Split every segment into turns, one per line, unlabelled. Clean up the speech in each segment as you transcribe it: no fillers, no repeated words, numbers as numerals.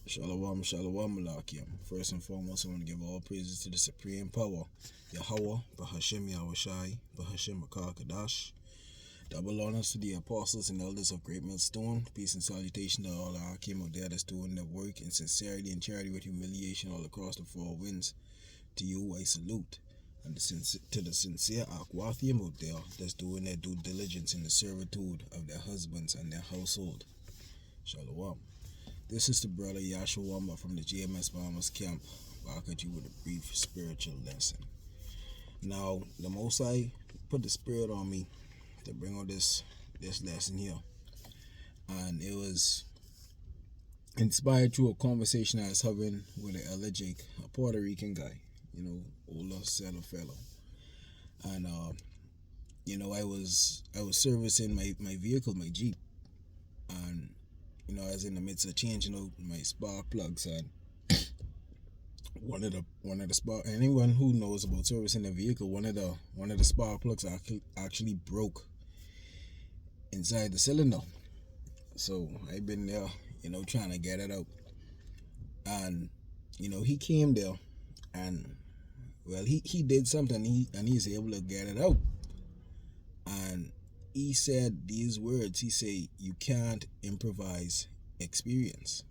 Shalom, shalom, Malakim. First and foremost, I want to give all praises to the supreme power, Yahweh, Bahashem Yahushai, Bahashem Kadash. Double honors to the apostles and elders of Great Millstone. Peace and salutation to all our Akim out there that's doing their work in sincerity and charity with humiliation all across the four winds. To you, I salute. And to the sincere Akwathium out there that's doing their due diligence in the servitude of their husbands and their household. Shalom. This is the brother Yashua from the GMS Bombers Camp, back at you with a brief spiritual lesson. Now, the Most High put the spirit on me to bring on this lesson here. And it was inspired through a conversation I was having with an Elder Jake, a Puerto Rican guy, older, settled fellow. And, I was servicing my vehicle, my Jeep. And I was in the midst of changing out my spark plugs, and one of the spark. Anyone who knows about servicing a vehicle, one of the spark plugs actually broke inside the cylinder. So I've been there, trying to get it out, and he came there, and he did something, and he's able to get it out, and he said these words. He said, "You can't improvise experience."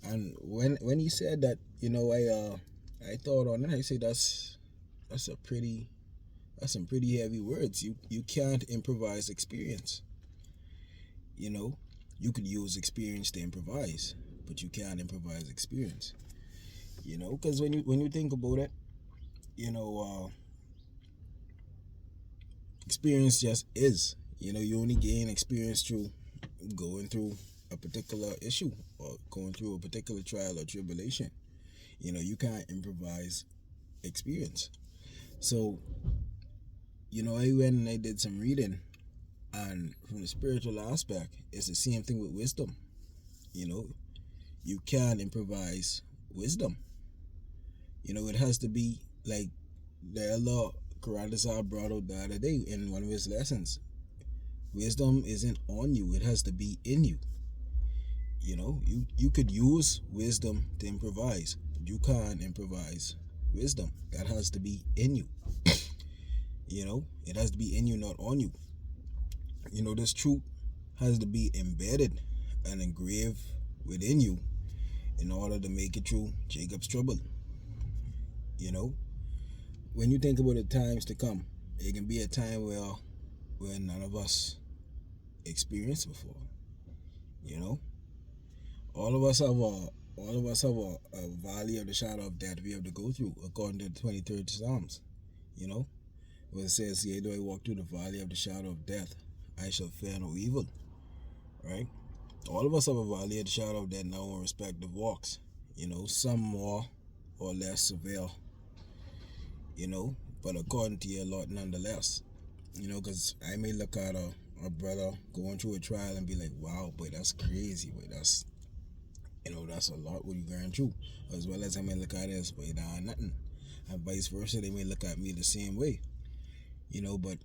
And when he said that, I thought on it. I said that's some pretty heavy words. You can't improvise experience. You could use experience to improvise, but you can't improvise experience. Because when you think about it, experience just is. You only gain experience through going through a particular issue or going through a particular trial or tribulation. You can't improvise experience. So, I went and I did some reading, and from the spiritual aspect, it's the same thing with wisdom. You can't improvise wisdom. It has to be like the elder Karadazar brought out the other day in one of his lessons. Wisdom isn't on you, it has to be in you. You could use wisdom to improvise, but you can't improvise wisdom. That has to be in you. It has to be in you, not on you. This truth has to be embedded and engraved within you in order to make it through Jacob's trouble. When you think about the times to come, it can be a time where none of us experienced before. All of us have a valley of the shadow of death we have to go through, according to the 23rd Psalms. Where it says, "Yea, though I walk through the valley of the shadow of death, I shall fear no evil." Right? All of us have a valley of the shadow of death in our own respective walks. Some more or less severe. But according to your Lord, nonetheless. Because I may look at a brother going through a trial and be like, "Wow, boy, that's crazy, boy, that's a lot what you going through." As well as I may look at it as, "Boy, that ain't nothing." And vice versa, they may look at me the same way. But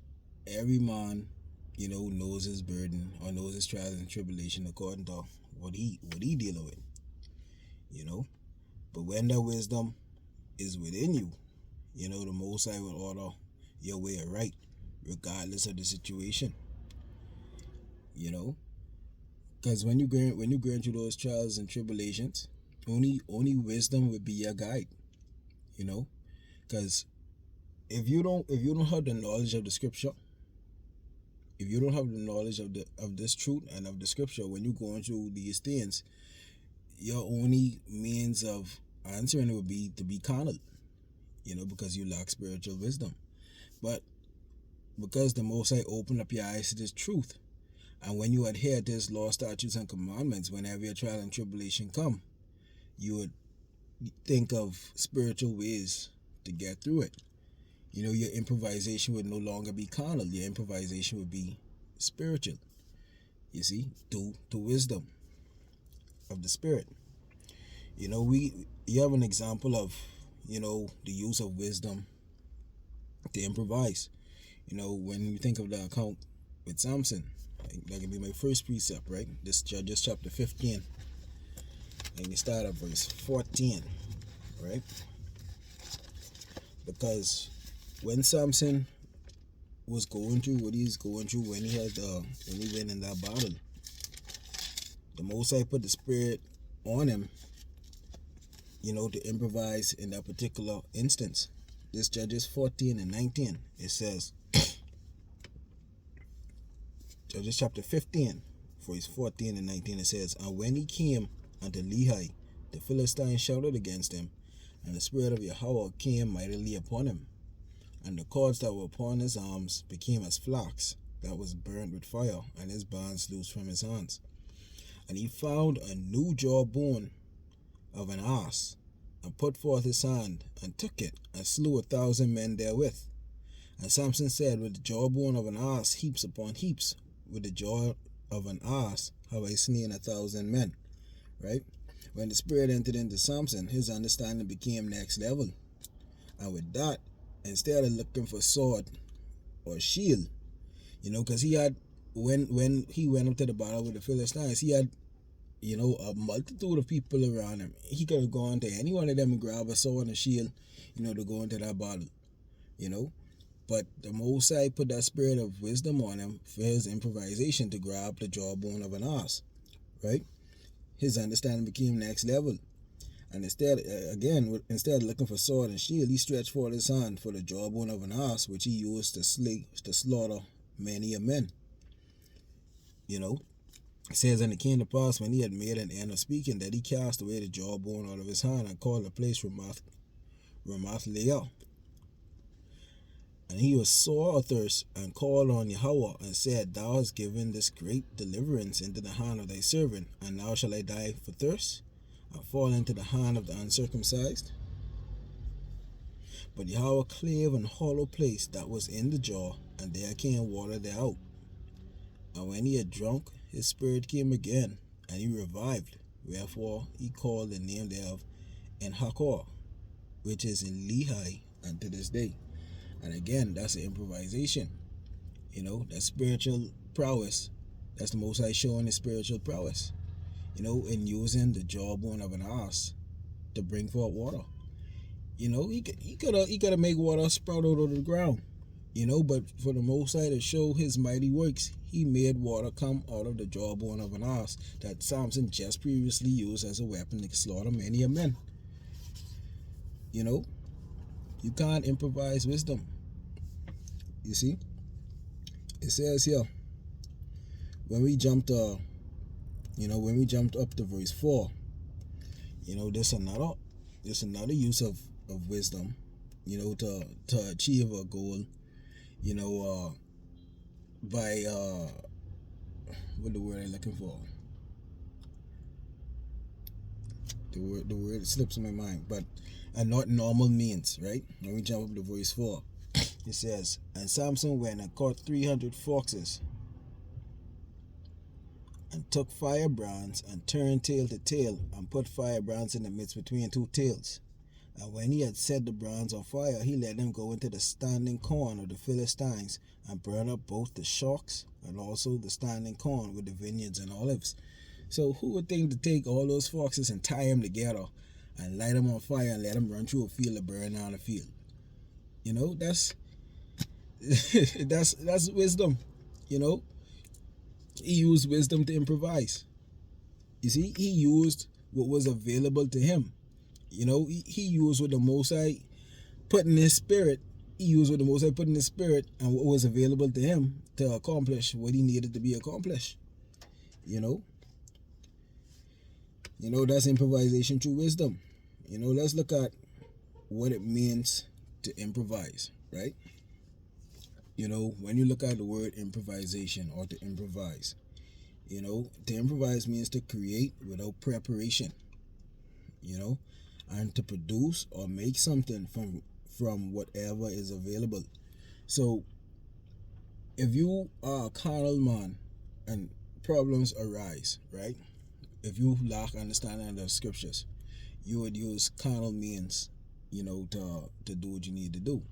every man, knows his burden or knows his trials and tribulation according to what he dealing with. But when that wisdom is within you, the Most High will order your way right, regardless of the situation. Because when you're going through those trials and tribulations, only wisdom would be your guide. Because if you don't have the knowledge of the scripture, if you don't have the knowledge of this truth and of the scripture, when you're going through these things, your only means of answering it would be to be carnal. Because you lack spiritual wisdom. But because the Most High opened up your eyes to this truth, and when you adhere to His law, statutes, and commandments, whenever your trial and tribulation come, you would think of spiritual ways to get through it. Your improvisation would no longer be carnal. Your improvisation would be spiritual. You see, due to wisdom of the Spirit. You have an example of the use of wisdom to improvise. When you think of the account with Samson, that can be my first precept, right? This Judges chapter 15. and you start at verse 14, right? Because when Samson was going through what he's going through when he went in that battle, the Most High put the Spirit on him, to improvise in that particular instance. This Judges 14 and 19, it says, Judges chapter 15, verse 14 and 19, it says, And when he came unto Lehi, the Philistines shouted against him, and the Spirit of Yahweh came mightily upon him. And the cords that were upon his arms became as flax that was burnt with fire, and his bands loosed from his hands. And he found a new jawbone of an ass, and put forth his hand, and took it, and slew 1,000 men therewith. And Samson said, With the jawbone of an ass heaps upon heaps, with the jaw of an ass have I slain 1,000 men. Right? When the Spirit entered into Samson, his understanding became next level. And with that, instead of looking for sword or shield, because he had, when he went up to the battle with the Philistines, he had, a multitude of people around him. He could have gone to any one of them and grab a sword and a shield, to go into that battle, But the Most High put that spirit of wisdom on him for his improvisation to grab the jawbone of an ass, right? His understanding became next level. And instead of looking for sword and shield, he stretched forth his hand for the jawbone of an ass, which he used to slaughter many a men. It says, And it came to pass, when he had made an end of speaking, that he cast away the jawbone out of his hand, and called the place Ramath-leah. And he was sore athirst, and called on Yahweh, and said, Thou hast given this great deliverance into the hand of thy servant, and now shall I die for thirst, and fall into the hand of the uncircumcised? But Yahweh clave an hollow place that was in the jaw, and there came water thereout. And when he had drunk, his spirit came again, and he revived. Wherefore he called the name thereof En-hakkore, which is in Lehi unto this day. And again, that's an improvisation. That spiritual prowess. That's the Most High showing his spiritual prowess. In using the jawbone of an ass to bring forth water. He could have made water sprout out of the ground. But for the Most High to show his mighty works, he made water come out of the jawbone of an ass that Samson just previously used as a weapon to slaughter many a men. You can't improvise wisdom. You see? It says here, when we jumped up to verse 4, there's another use of wisdom, to achieve a goal, by what the word I'm looking for? The word slips my mind, but not normal means, right? When we jump up to verse 4, it says, And Samson went and caught 300 foxes, and took firebrands, and turned tail to tail, and put firebrands in the midst between two tails. And when he had set the brands on fire, he let them go into the standing corn of the Philistines, and burn up both the shocks and also the standing corn with the vineyards and olives. So who would think to take all those foxes and tie them together and light them on fire and let them run through a field and burn down a field? That's that's wisdom. He used wisdom to improvise. You see, he used what was available to him. He used what the Most High put in his spirit. And what was available to him to accomplish what he needed to be accomplished. That's improvisation through wisdom. Let's look at what it means to improvise, right? When you look at the word improvisation or to improvise, to improvise means to create without preparation, and to produce or make something from whatever is available. So if you are a carnal man and problems arise, right? If you lack understanding of the scriptures, you would use carnal means, to do what you need to do.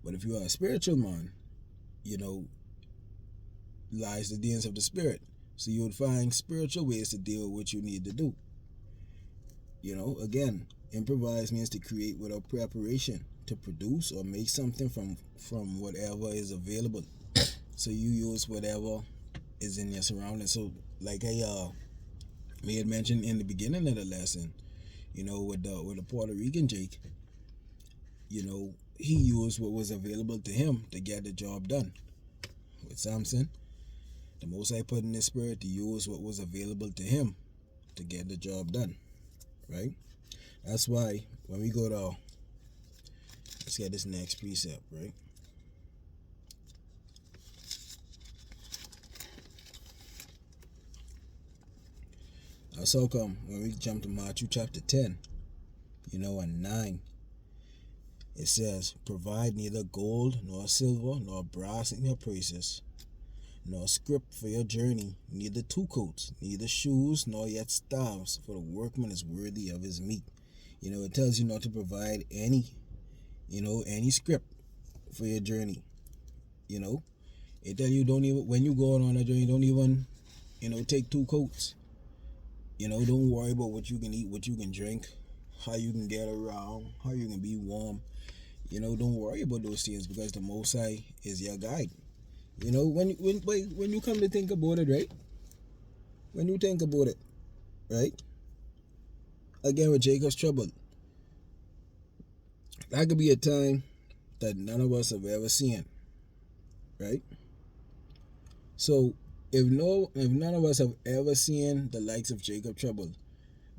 But if you are a spiritual man, lies the dealings of the spirit. So you would find spiritual ways to deal with what you need to do. Again, improvise means to create without preparation, to produce or make something from whatever is available. So you use whatever is in your surroundings. So like I may had mentioned in the beginning of the lesson, with the Puerto Rican Jake, he used what was available to him to get the job done. With Samson, the Most High put in his spirit to use what was available to him to get the job done. Right? That's why when we go to, let's get this next precept, right? That's how come when we jump to Matthew chapter 10, and 9, it says, provide neither gold, nor silver, nor brass in your purses, nor scrip for your journey, neither two coats, neither shoes, nor yet staves, for the workman is worthy of his meat. It tells you not to provide any scrip for your journey. It tells you don't even, when you go on a journey, don't even, take two coats. Don't worry about what you can eat, what you can drink, how you can get around, how you can be warm. Don't worry about those things, because the Most High is your guide. When you come to think about it, right? When you think about it, right? Again, with Jacob's trouble, that could be a time that none of us have ever seen, right? So if none of us have ever seen the likes of Jacob's trouble,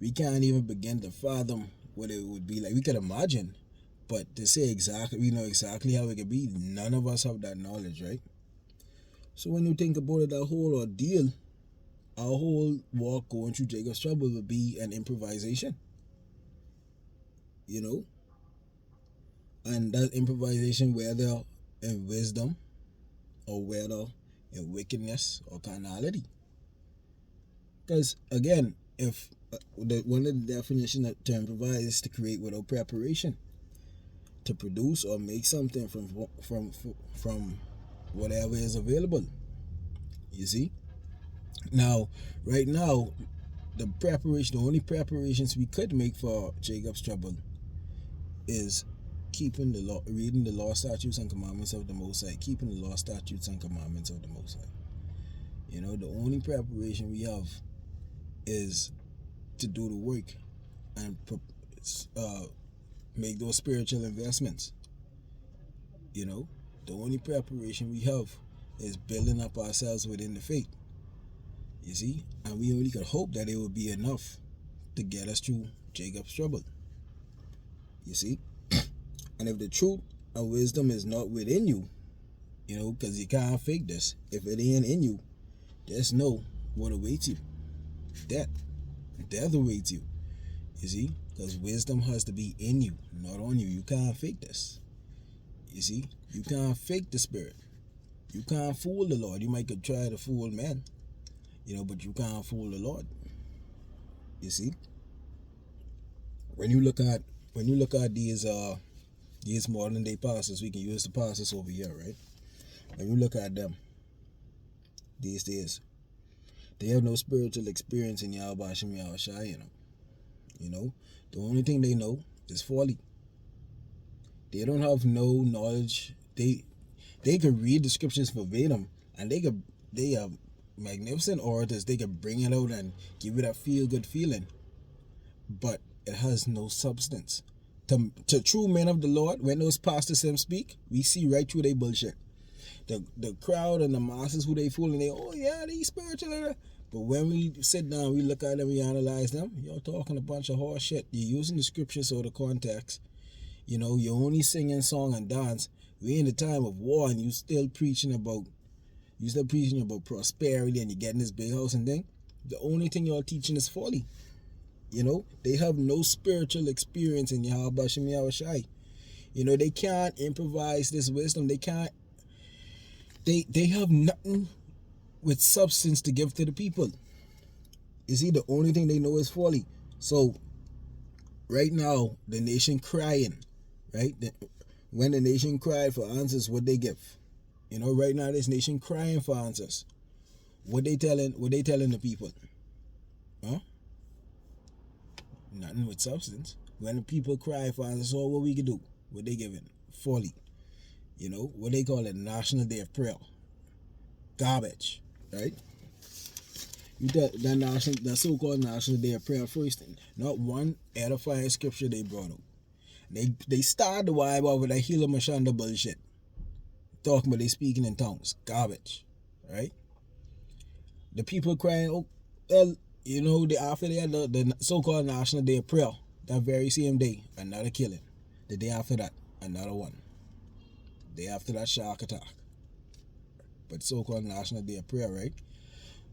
we can't even begin to fathom what it would be like. We can imagine, but to say exactly, we know exactly how it could be, none of us have that knowledge, right? So when you think about it, that whole ordeal, our whole walk going through Jacob's trouble would be an improvisation, and that improvisation, whether in wisdom or whether in wickedness or carnality. Because again, if one of the definitions to improvise is to create without preparation, to produce or make something from whatever is available. You see? Now, right now, the only preparations we could make for Jacob's trouble is keeping the law, reading the law, statutes, and commandments of the Most High, keeping the law, statutes, and commandments of the Most High. The only preparation we have is to do the work and make those spiritual investments. The only preparation we have is building up ourselves within the faith. You see? And we only could hope that it would be enough to get us through Jacob's trouble. You see? And if the truth and wisdom is not within you, because you can't fake this, if it ain't in you, just know what awaits you. Death awaits you. You see? Because wisdom has to be in you, not on you. You can't fake this. You see? You can't fake the spirit. You can't fool the Lord. You might could try to fool men, but you can't fool the Lord. You see? When you look at these modern day pastors, we can use the pastors over here, right? When you look at them these days, they have no spiritual experience in Yahweh Hashem Yahushua, The only thing they know is folly. They don't have no knowledge. They can read the scriptures verbatim, and they have magnificent orators. They can bring it out and give you that feel good feeling, but it has no substance. To true men of the Lord, when those pastors them speak, we see right through their bullshit. The crowd and the masses who they fooling, they spiritual. But when we sit down, we look at them, we analyze them, you're talking a bunch of horse shit. You're using the scriptures or the context. You're only singing song and dance. We're in the time of war, and you still preaching about prosperity, and you're getting this big house and thing. The only thing you're teaching is folly. They have no spiritual experience in Yahweh Hashem Yahushai. They can't improvise this wisdom. They can't. They have nothing with substance to give to the people. You see, the only thing they know is folly. So, right now, the nation crying, right? When the nation cried for answers, what they give? Right now, this nation crying for answers. What they telling the people? Huh? Nothing with substance. When the people cry for answers, so what we can do? What they giving? Folly. What they call it, National Day of Prayer. Garbage, right? You that so-called National Day of Prayer first, not one edifying scripture they brought up. They started the Bible with that Hila Mashanda bullshit. Talking about they speaking in tongues. Garbage, right? The people crying, oh, well, after they had the so-called National Day of Prayer, that very same day, another killing. The day after that, another one. Day after that, shark attack. But so-called National Day of Prayer, right?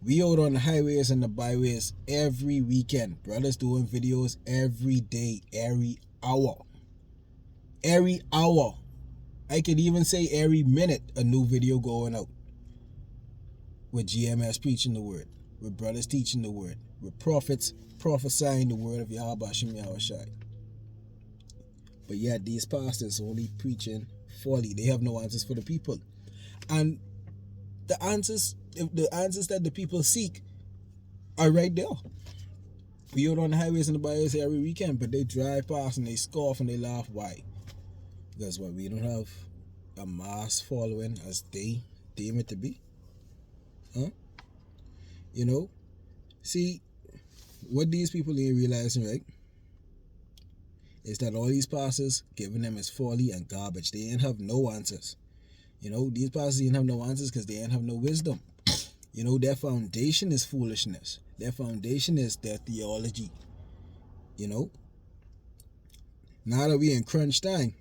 We out on the highways and the byways every weekend. Brothers doing videos every day, every hour. Every hour. I could even say every minute a new video going out. With GMS preaching the word. With brothers teaching the word. With prophets prophesying the word of Yahweh Hashem Yahushai. But yet these pastors only preaching folly. They have no answers for the people. And the answers that the people seek are right there. We out on the highways and the byways every weekend, but they drive past and they scoff and they laugh. Why? Because what, we don't have a mass following as they deem it to be? Huh? See, what these people ain't realizing, right, is that all these pastors giving them is folly and garbage. They ain't have no answers. These pastors ain't have no answers because they ain't have no wisdom. Their foundation is foolishness. Their foundation is their theology. Now that we in crunch time,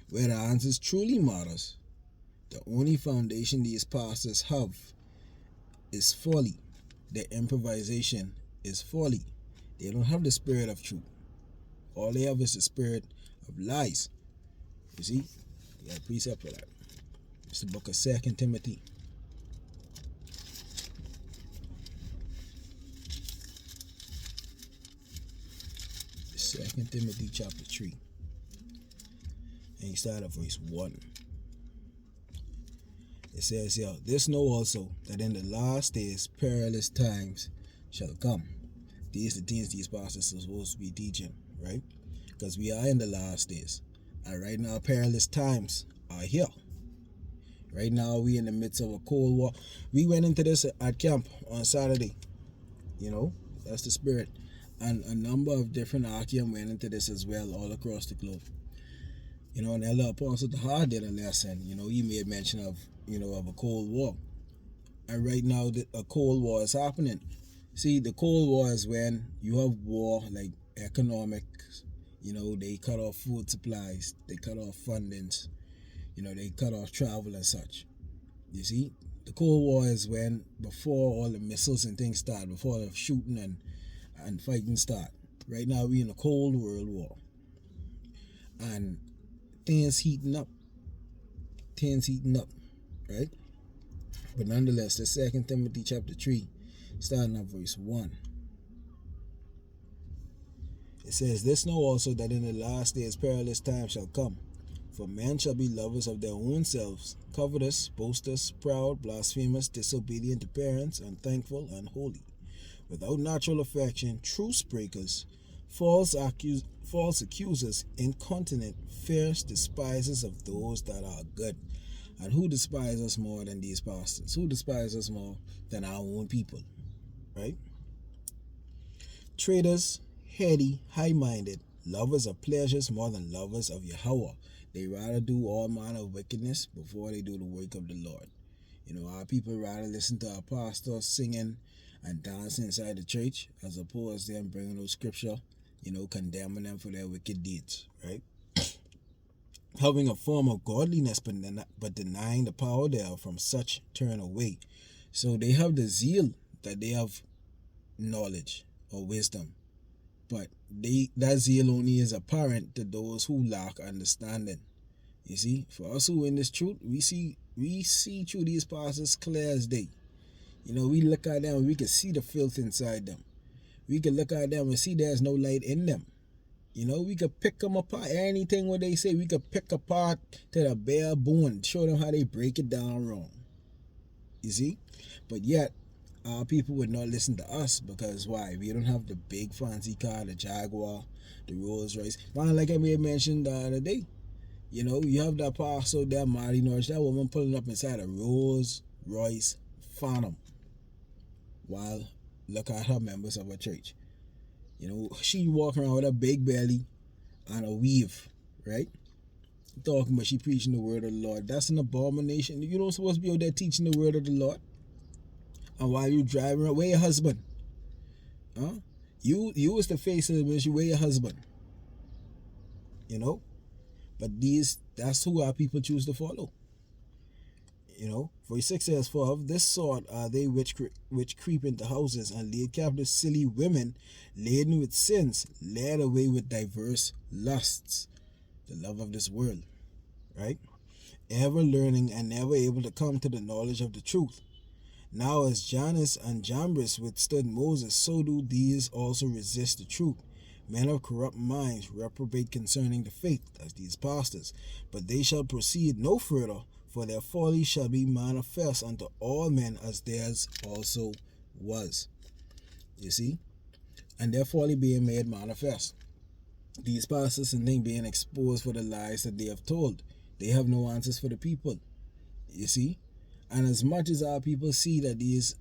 where the answers truly matters, the only foundation these pastors have is folly. Their improvisation is folly. They don't have the spirit of truth. All they have is the spirit of lies. You see? You got a precept for that. It's the book of 2 Timothy. 2 Timothy chapter 3. And you start at verse 1. It says here, this know also that in the last days perilous times shall come. These are the things these pastors are supposed to be teaching, right? Because we are in the last days. And right now perilous times are here. Right now we in the midst of a cold war. We went into this at camp on Saturday. That's the spirit. And a number of different Akim went into this as well all across the globe. And Elder Apostle Tahar did a lesson. He made mention of, of a cold war. And right now a cold war is happening. See, the cold war is when you have war like economics. They cut off food supplies. They cut off fundings. They cut off travel and such. You see, the Cold War is when, before all the missiles and things start, before the shooting and fighting start. Right now we in a Cold World War. And things heating up, right? But nonetheless, the 2 Timothy chapter 3, starting at verse 1. It says, this know also that in the last days perilous times shall come. For men shall be lovers of their own selves, covetous, boasters, proud, blasphemous, disobedient to parents, unthankful, unholy, without natural affection, truce breakers, false accusers, incontinent, fierce, despisers of those that are good. And who despise us more than these pastors? Who despise us more than our own people? Right? Traitors, heady, high-minded, lovers of pleasures more than lovers of Yahweh. They rather do all manner of wickedness before they do the work of the Lord. Our people rather listen to our pastor singing and dancing inside the church as opposed to them bringing out scripture, condemning them for their wicked deeds, right? Having a form of godliness but denying the power thereof, from such turn away. So they have the zeal that they have knowledge or wisdom, but that zeal only is apparent to those who lack understanding. You see, for us who in this truth, we see through these pastors clear as day. We look at them and we can see the filth inside them. We can look at them and see there's no light in them. We could pick them apart. Anything what they say, we could pick apart to the bare bone, show them how they break it down wrong. You see? But yet, our people would not listen to us because why? We don't have the big fancy car, the Jaguar, the Rolls Royce. Man, like I may have mentioned the other day, you have that pastor there, Mary Norwich, that woman pulling up inside a Rolls Royce Phantom while look at her members of her church. She walking around with a big belly and a weave, right? Talking about she preaching the word of the Lord. That's an abomination. You don't supposed to be out there teaching the word of the Lord. And while you driving around, where your husband? Huh? You was the face of the ministry, where your husband? But that's who our people choose to follow. For 6 says, for of this sort are they which creep into houses and lead captive silly women laden with sins, led away with diverse lusts, the love of this world, right? Ever learning and never able to come to the knowledge of the truth. Now as Jannes and Jambres withstood Moses, so do these also resist the truth. Men of corrupt minds reprobate concerning the faith, as these pastors, but they shall proceed no further, for their folly shall be manifest unto all men, as theirs also was. You see? And their folly being made manifest. These pastors and things being exposed for the lies that they have told. They have no answers for the people. You see? And as much as our people see that these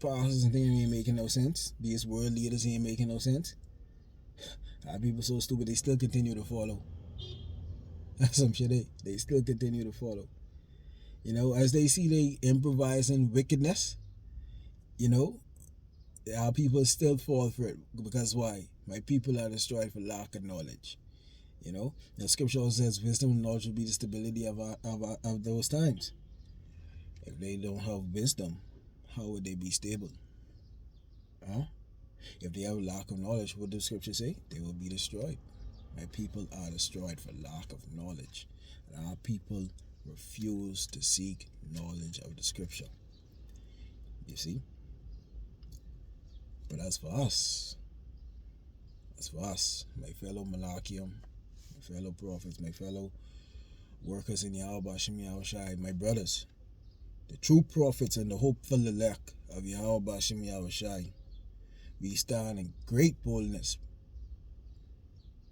pastors and things ain't making no sense, these world leaders ain't making no sense, our people so stupid they still continue to follow. That's some shit, they still continue to follow. As they see they improvising wickedness, our people still fall for it. Because why? My people are destroyed for lack of knowledge. The scripture also says wisdom and knowledge will be the stability of those times. If they don't have wisdom, how would they be stable? Huh? If they have lack of knowledge, what does scripture say? They will be destroyed. My people are destroyed for lack of knowledge. And our people refuse to seek knowledge of the scripture. You see? But as for us, my fellow Malachium, my fellow prophets, my fellow workers in Yahweh Shem Yahushai, my brothers, the true prophets and the hopeful elect of Yahweh Shem Yahushai, we stand in great boldness,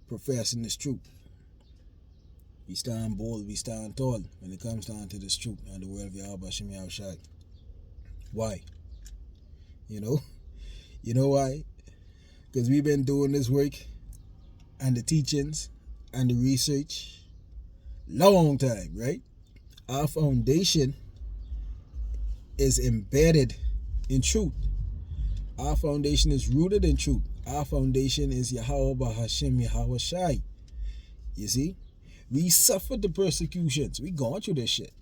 professing this truth. We stand bold, we stand tall when it comes down to this truth and the word of Yahweh Shem Yahushai. Why? You know why? Because we've been doing this work and the teachings and the research long time, right? Our foundation is embedded in truth. Our foundation is rooted in truth. Our foundation is Yahweh Hashem Yahushai. You see? We suffered the persecutions. We gone through this shit.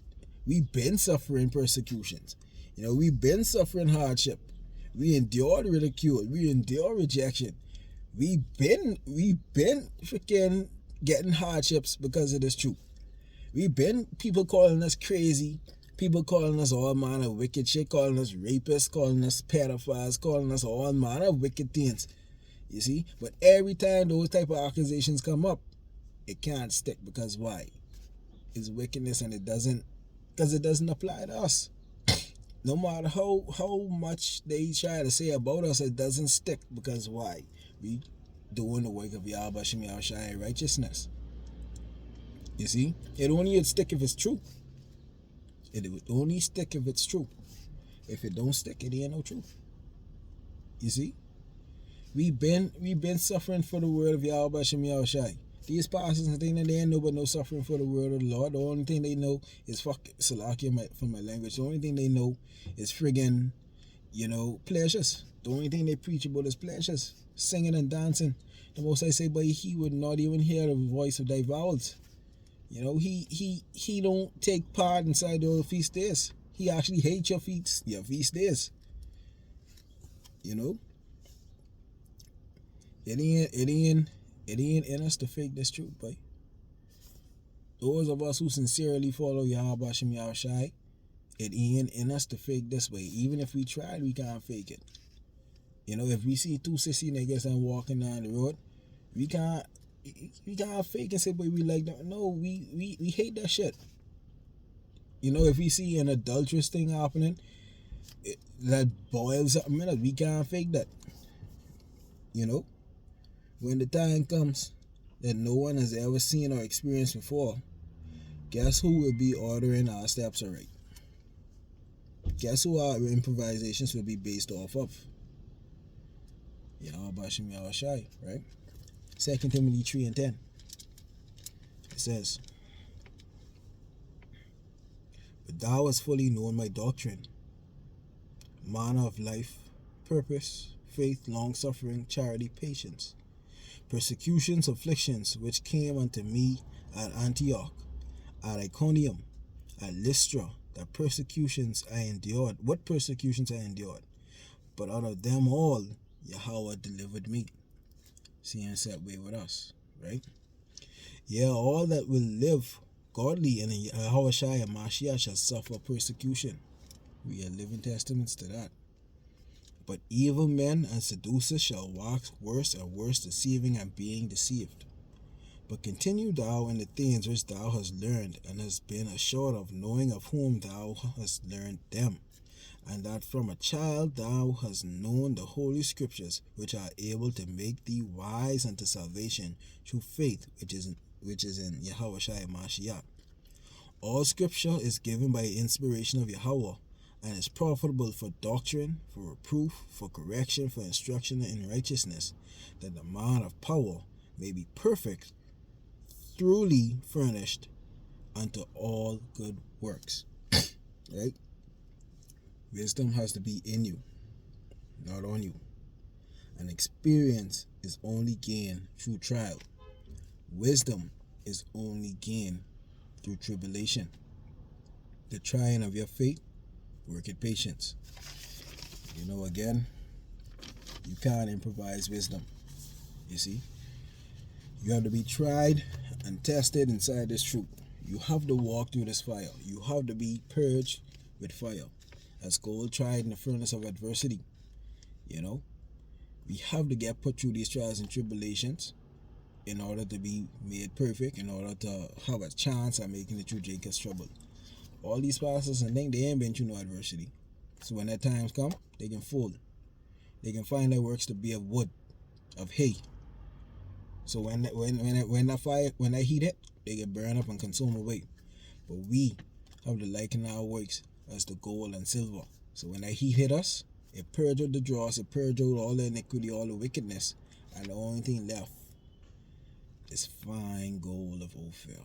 We've been suffering persecutions. We've been suffering hardship. We endured ridicule. We endured rejection. We've been freaking getting hardships because of this truth. We've been people calling us crazy, people calling us all manner of wicked shit, calling us rapists, calling us pedophiles, calling us all manner of wicked things. You see? But every time those type of accusations come up, it can't stick because why? It's wickedness and it doesn't apply to us. No matter how much they try to say about us, it doesn't stick because why? We doing the work of Yahweh Shem Yahushai righteousness. You see? It only would stick if it's true. It would only stick if it's true. If it don't stick, it ain't no truth. You see? We've been suffering for the word of Yahweh Shem Yahushai. These pastors and things, they ain't know but no suffering for the word of the Lord. The only thing they know is Salakia for my language. The only thing they know is friggin', pleasures. The only thing they preach about is pleasures. Singing and dancing. The most I say, but he would not even hear the voice of thy vowels. He don't take part inside your feast days. He actually hates your feast days. It ain't in us to fake this truth, boy. Those of us who sincerely follow Yahweh Shem Yahushai, it ain't in us to fake this way. Even if we tried, we can't fake it. If we see two sissy niggas and walking down the road, we can't fake and say, boy, we like that. No, we hate that shit. If we see an adulterous thing happening, That boils something in us. We can't fake that. You know, when the time comes that no one has ever seen or experienced before, guess who will be ordering our steps alright? Guess who our improvisations will be based off of? Yahweh Bashim Yahweh Shai, right? 2 Timothy 3:10. It says, "But thou hast fully known my doctrine, manner of life, purpose, faith, long suffering, charity, patience, persecutions, afflictions, which came unto me at Antioch, at Iconium, at Lystra, that persecutions I endured. What persecutions I endured? But out of them all, Yahweh delivered me." See, and set way with us, right? Yeah, all that will live godly in Yahweh Shai and Mashiach shall suffer persecution. We are living testaments to that. But evil men and seducers shall wax worse and worse, deceiving and being deceived. But continue thou in the things which thou hast learned, and hast been assured of, knowing of whom thou hast learned them, and that from a child thou hast known the holy scriptures, which are able to make thee wise unto salvation through faith which is in Yahweh Shai Mashiach. All scripture is given by inspiration of Yahweh, and is profitable for doctrine, for reproof, for correction, for instruction in righteousness, that the man of power may be perfect, truly furnished unto all good works. Right? Wisdom has to be in you, not on you. And experience is only gained through trial. Wisdom is only gained through tribulation. The trying of your faith worketh patience. You know, again, you can't improvise wisdom. You see? You have to be tried and tested inside this truth. You have to walk through this fire. You have to be purged with fire, as gold tried in the furnace of adversity. You know, we have to get put through these trials and tribulations in order to be made perfect, in order to have a chance at making it through Jacob's trouble. All these pastors and things, they ain't been through no adversity. So when that times come, they can fold. They can find their works to be of wood, of hay. So when that heat hit, they get burned up and consumed away. But we have to liken our works as the gold and silver. So when that heat hit us, it purged out the dross, it purged out all the iniquity, all the wickedness, and the only thing left is fine gold of Ophir.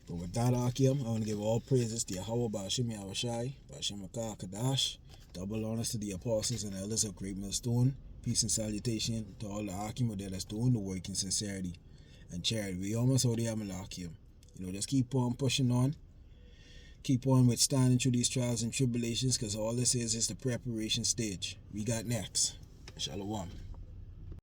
But with that, Akim, I want to give all praises to Yahweh Bashim Yahweh Shai, Bashim Akar Kadash, double honors to the apostles and elders of Great Millstone. Peace and salutation to all the Akim that is doing the work in sincerity and charity. We almost already have Akim. You know, just keep on pushing on. Keep on withstanding through these trials and tribulations, because all this is the preparation stage. We got next. Shalom.